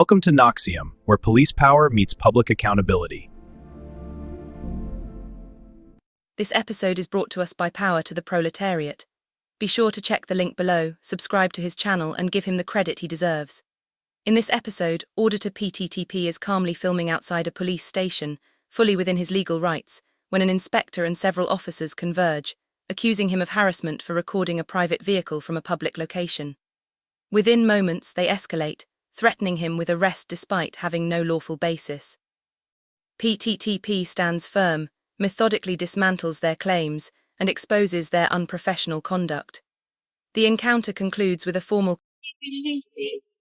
Welcome to Noxium, where police power meets public accountability. This episode is brought to us by Power to the Proletariat. Be sure to check the link below, subscribe to his channel, and give him the credit he deserves. In this episode, Auditor PTTP is calmly filming outside a police station, fully within his legal rights, when an inspector and several officers converge, accusing him of harassment for recording a private vehicle from a public location. Within moments, they escalate, threatening him with arrest despite having no lawful basis. PTTP stands firm, methodically dismantles their claims, and exposes their unprofessional conduct. The encounter concludes with a formal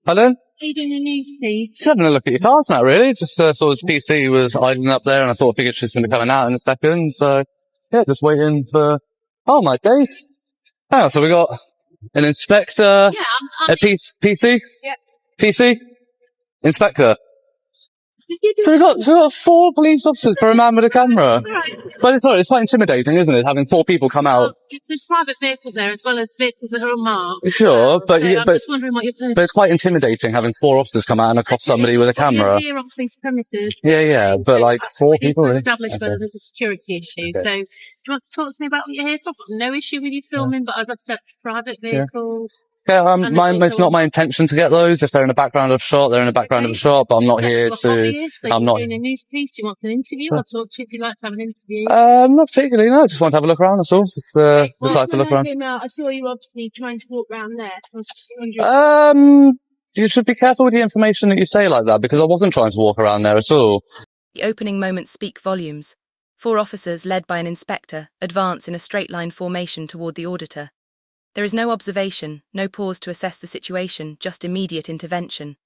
Pardon? Are you doing a news feed? Just having a look at your cars now, really. Just saw his PC was idling up there, and I thought figured she was going to be coming out in a second. So, yeah, just waiting for... Oh, my days. Oh, so we got an inspector, Yeah, a PC? Yeah. PC? Inspector. Did you do So we got 4 police officers for a man with a camera. right? But it's quite intimidating, isn't it, having 4 people come out? Well, there's private vehicles there as well as vehicles that are unmarked. Sure, but I'm but just wondering what you're doing. but it's quite intimidating having 4 officers come out and accost somebody with a camera. We're here on police premises. Yeah, but like 4 people. To Really? establish Okay. whether there's a security issue. Okay. So, do you want to talk to me about what you're here for? I've got no issue with you filming, but as I've said, private vehicles. Yeah, And it's not my intention to get those. If they're in the background of a shot, they're in the background of a shot, but I'm not here to... I'm not... doing a news piece. Do you want an interview? I'll talk to you if you'd like to have an interview. Not particularly, no. Just want to have a look around, that's all. Just like to look around. I saw you obviously trying to walk around there. So I was just wondering. You should be careful with the information that you say like that, because I wasn't trying to walk around there at all. The opening moments speak volumes. 4 officers, led by an inspector, advance in a straight-line formation toward the auditor. There is no observation, no pause to assess the situation, just immediate intervention.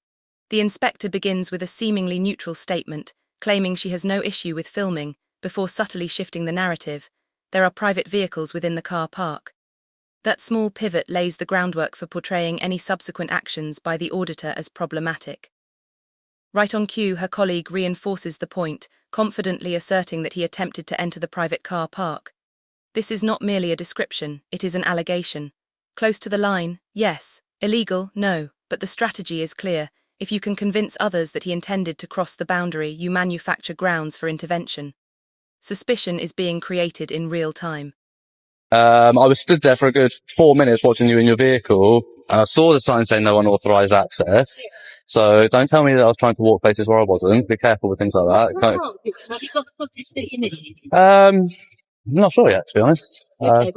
The inspector begins with a seemingly neutral statement, claiming she has no issue with filming, before subtly shifting the narrative. There are private vehicles within the car park. That small pivot lays the groundwork for portraying any subsequent actions by the auditor as problematic. Right on cue, her colleague reinforces the point, confidently asserting that he attempted to enter the private car park. This is not merely a description, it is an allegation. Close to the line, yes. Illegal, no. But the strategy is clear. If you can convince others that he intended to cross the boundary, you manufacture grounds for intervention. Suspicion is being created in real time. I was stood there for a good 4 minutes watching you in your vehicle, and I saw the sign saying no unauthorized access. So don't tell me that I was trying to walk places where I wasn't. Be careful with things like that. Have you got the footage that you need? I'm not sure yet, to be honest. Okay,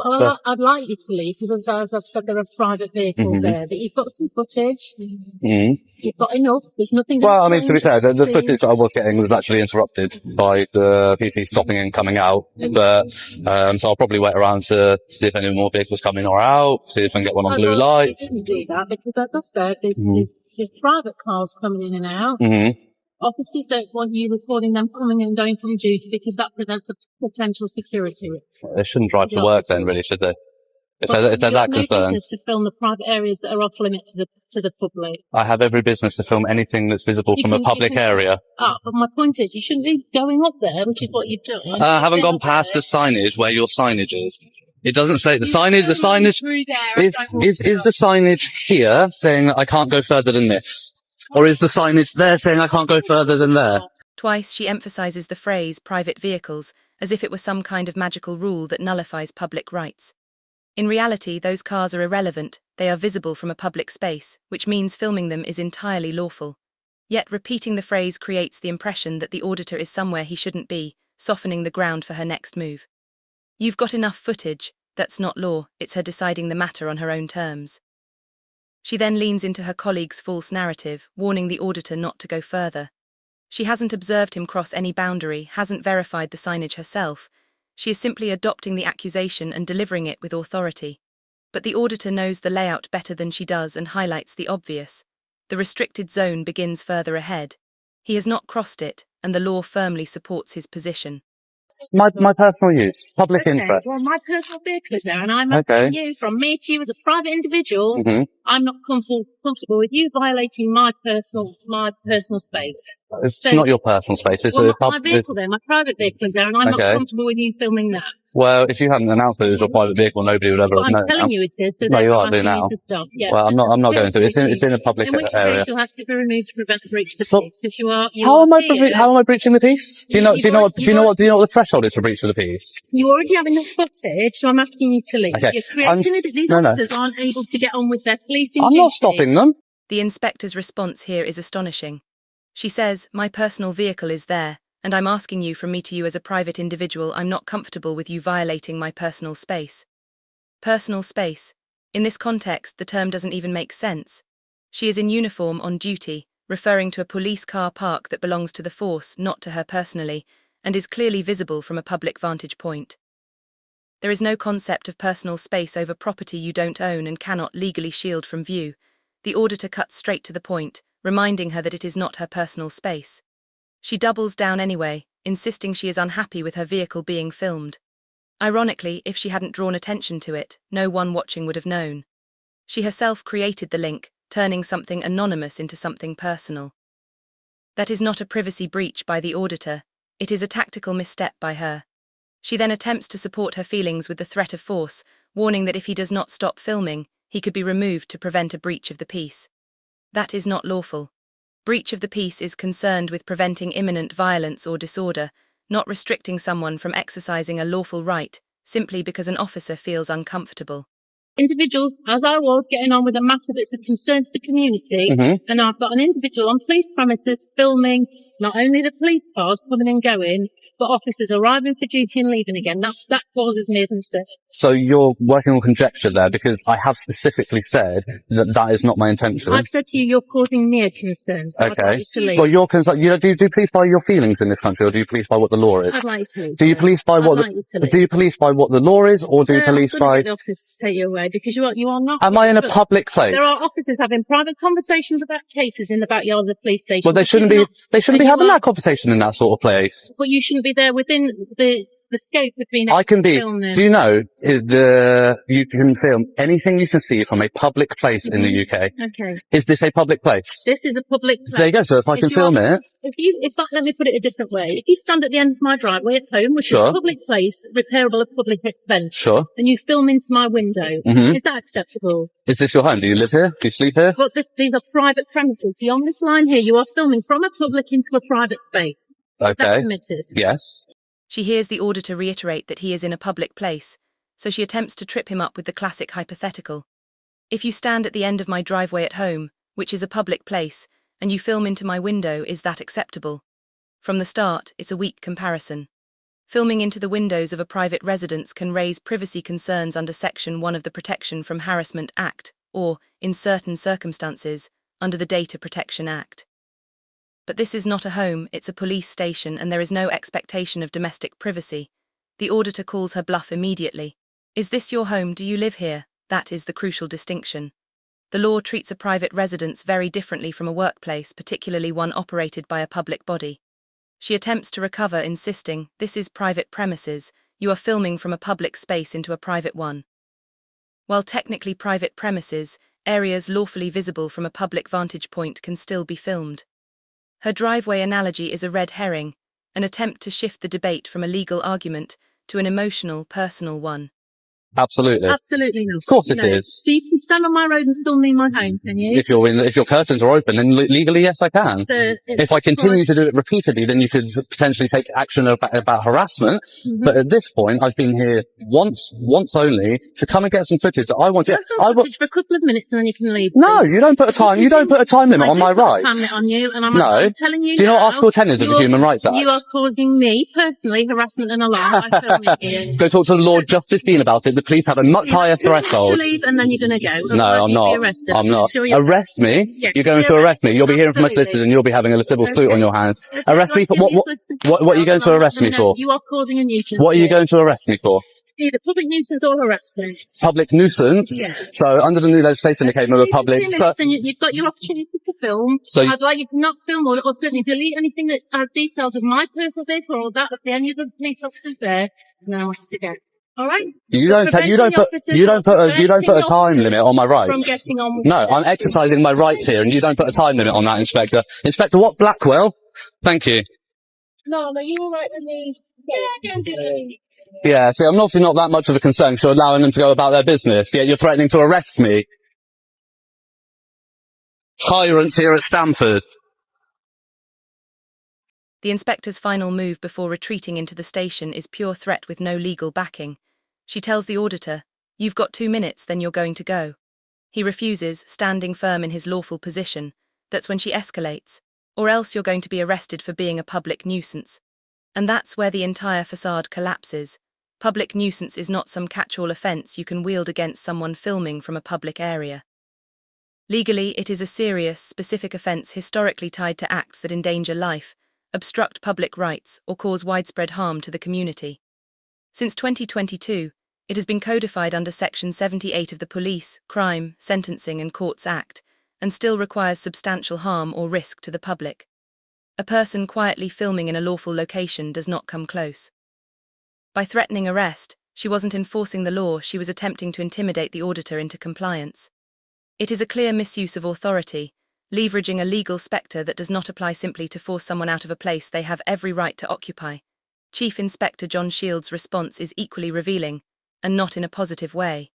I'd like you to leave, because as I've said, there are private vehicles there, but you've got some footage. You've got enough. There's nothing... Well, I mean, to be fair, the footage that I was getting was actually interrupted by the PC stopping and coming out. But, so I'll probably wait around to see if any more vehicles come in or out, see if I can get one on blue lights. You didn't do that, because as I've said, there's private cars coming in and out. Officers don't want you recording them coming and going from duty, because that presents a potential security risk. They shouldn't drive to work then, really, should they? If they're that concerned. Business to film the private areas that are off limit to the public. I have every business to film anything that's visible from a public area. But my point is, you shouldn't be going up there, which is what you've done. I haven't gone past the signage where your signage is. It doesn't say the signage. The signage is the signage here saying I can't go further than this, or is the signage there saying I can't go further than there? Twice she emphasizes the phrase private vehicles as if it were some kind of magical rule that nullifies public rights. In reality, those cars are irrelevant. They are visible from a public space, which means filming them is entirely lawful. Yet repeating the phrase creates the impression that the auditor is somewhere he shouldn't be, softening the ground for her next move. You've got enough footage. That's not law, it's her deciding the matter on her own terms. She then leans into her colleague's false narrative, warning the auditor not to go further. She hasn't observed him cross any boundary, hasn't verified the signage herself. She is simply adopting the accusation and delivering it with authority. But the auditor knows the layout better than she does and highlights the obvious. The restricted zone begins further ahead. He has not crossed it, and the law firmly supports his position. My personal use, public interest. Well, my personal vehicle is there, and I'm asking you, from me to you as a private individual, I'm not comfortable with you violating my personal space. It's So- not your personal space. It's Well, a my vehicle there, my private vehicle is there, and I'm Okay. not comfortable with you filming that. Well, if you hadn't announced that it was your private vehicle, nobody would ever But have known. I'm telling you it is. So No, you therefore are I'm doing asking now. you to stop. Yeah. Well, I'm not going to. It's in a public In which area. case you'll have to be removed to prevent the breach of the So- peace, because you are How am I here. breaching the peace? Do you know what the threshold is for breach of the peace? You already have enough footage, so I'm asking you to leave. Okay. You're creating it that these No. officers aren't able to get on with their policing I'm duty. not stopping them. The inspector's response here is astonishing. She says, my personal vehicle is there, and I'm asking you from me to you as a private individual, I'm not comfortable with you violating my personal space. Personal space. In this context, the term doesn't even make sense. She is in uniform on duty, referring to a police car park that belongs to the force, not to her personally, and is clearly visible from a public vantage point. There is no concept of personal space over property you don't own and cannot legally shield from view. The auditor cuts straight to the point, reminding her that it is not her personal space. She doubles down anyway, insisting she is unhappy with her vehicle being filmed. Ironically, if she hadn't drawn attention to it, no one watching would have known. She herself created the link, turning something anonymous into something personal. That is not a privacy breach by the auditor, it is a tactical misstep by her. She then attempts to support her feelings with the threat of force, warning that if he does not stop filming, he could be removed to prevent a breach of the peace. That is not lawful. Breach of the peace is concerned with preventing imminent violence or disorder, not restricting someone from exercising a lawful right, simply because an officer feels uncomfortable. Individual, as I was, getting on with a matter that's of concern to the community, and I've got an individual on police premises filming not only the police cars coming and going, but officers arriving for duty and leaving again. That causes me a concern. So you're working on conjecture there, because I have specifically said that that is not my intention. I've said to you, you're causing me a concern. So I'd Okay. like you to leave. Well, you're concerned. Do you police by your feelings in this country, or do you police by what the law is? I'd like you to leave. Do you police by what? I'd like you to leave. Do you police by what the law is, or do you Sir, police I'm gonna by? get the officers to take you away, because you are not. Am I in a Look, public place? There are officers having private conversations about cases in the backyard of the police station. Well, they which shouldn't is be. not- They shouldn't be and you having are- that conversation in that sort of place. But you shouldn't be there within the scope of being I can be. filming. Do you know you can film anything you can see from a public place in the UK? Okay. Is this a public place? This is a public place. There you go. So if I can you film are- it, let me put it a different way. If you stand at the end of my driveway at home, which is Sure. a public place, repairable at public expense, sure. and you film into my window, Mhm. is that acceptable? Is this your home? Do you live here? Do you sleep here? But these are private premises. Beyond this line here, you are filming from a public into a private space. Is that Okay. permitted? Yes. She hears the auditor reiterate that he is in a public place, so she attempts to trip him up with the classic hypothetical. If you stand at the end of my driveway at home, which is a public place, and you film into my window, is that acceptable? From the start, it's a weak comparison. Filming into the windows of a private residence can raise privacy concerns under Section 1 of the Protection from Harassment Act, or, in certain circumstances, under the Data Protection Act. But this is not a home, it's a police station, and there is no expectation of domestic privacy. The auditor calls her bluff immediately. Is this your home? Do you live here? That is the crucial distinction. The law treats a private residence very differently from a workplace, particularly one operated by a public body. She attempts to recover, insisting, this is private premises, you are filming from a public space into a private one. While technically private premises, areas lawfully visible from a public vantage point can still be filmed. Her driveway analogy is a red herring, an attempt to shift the debate from a legal argument to an emotional, personal one. Absolutely. Absolutely not. Of course it No. is. So you can stand on my road and film me in my home, can you? If your curtains are open, then legally, yes, I can. So If I continue to do it repeatedly, then you could potentially take action about harassment. Mhm. But at this point, I've been here once only to come and get some footage that I want. Just I on footage for a couple of minutes and then you can leave. No, please. you don't put a time. You don't put a time limit I on do my put a rights. time limit on you, and I'm telling you. Do you know what now, Article 10 is of the Human Rights Act? You are causing me personally harassment and alarm by filming here. Go talk to the Lord Justice Dean about it. The police have a much higher threshold. To leave and then you're going to go. No, Otherwise I'm you'll not. Be arrested. I'm not. Sure you're- Arrest me? Yes, You're going you'll to be arrest me. You'll be hearing from my Absolutely. solicitors and you'll be having a civil suit on your hands. Okay, Arrest me for so what? What are you going to arrest me for? You are causing a nuisance. What are you here. going to arrest me for? Either public nuisance or harassment. Public nuisance. Yeah. So under the new legislation that came with a public. So, You've got your opportunity to film. So- I'd like you to not film or certainly delete anything that has details of my personal vehicle or that of any of the police officers there. No, I want you to go. All right? You don't put a time limit on my rights. From getting on with No, it. I'm exercising my rights here, and you don't put a time limit on that, Inspector. Inspector, what? Blackwell? Thank you. No, you all right with me? Yeah, go do it. Yeah, see, I'm obviously not that much of a concern because you're allowing them to go about their business, yet you're threatening to arrest me. Tyrants here at Stamford. The inspector's final move before retreating into the station is pure threat with no legal backing. She tells the auditor, "You've got 2 minutes, then you're going to go." He refuses, standing firm in his lawful position. That's when she escalates, "Or else you're going to be arrested for being a public nuisance." And that's where the entire facade collapses. Public nuisance is not some catch-all offence you can wield against someone filming from a public area. Legally, it is a serious, specific offence historically tied to acts that endanger life, obstruct public rights, or cause widespread harm to the community. Since 2022, it has been codified under Section 78 of the Police, Crime, Sentencing and Courts Act, and still requires substantial harm or risk to the public. A person quietly filming in a lawful location does not come close. By threatening arrest, she wasn't enforcing the law, she was attempting to intimidate the auditor into compliance. It is a clear misuse of authority, leveraging a legal spectre that does not apply simply to force someone out of a place they have every right to occupy. Chief Inspector John Shields' response is equally revealing, and not in a positive way.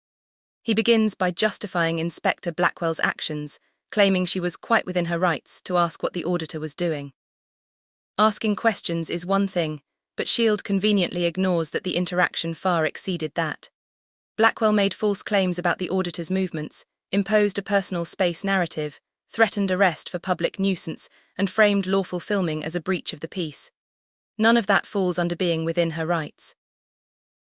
He begins by justifying Inspector Blackwell's actions, claiming she was quite within her rights to ask what the auditor was doing. Asking questions is one thing, but Shield conveniently ignores that the interaction far exceeded that. Blackwell made false claims about the auditor's movements, imposed a personal space narrative, threatened arrest for public nuisance, and framed lawful filming as a breach of the peace. None of that falls under being within her rights.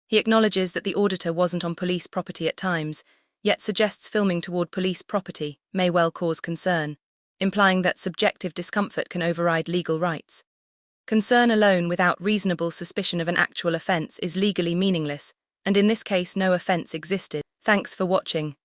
He acknowledges that the auditor wasn't on police property at times, yet suggests filming toward police property may well cause concern, implying that subjective discomfort can override legal rights. Concern alone without reasonable suspicion of an actual offence is legally meaningless, and in this case no offence existed. Thanks for watching.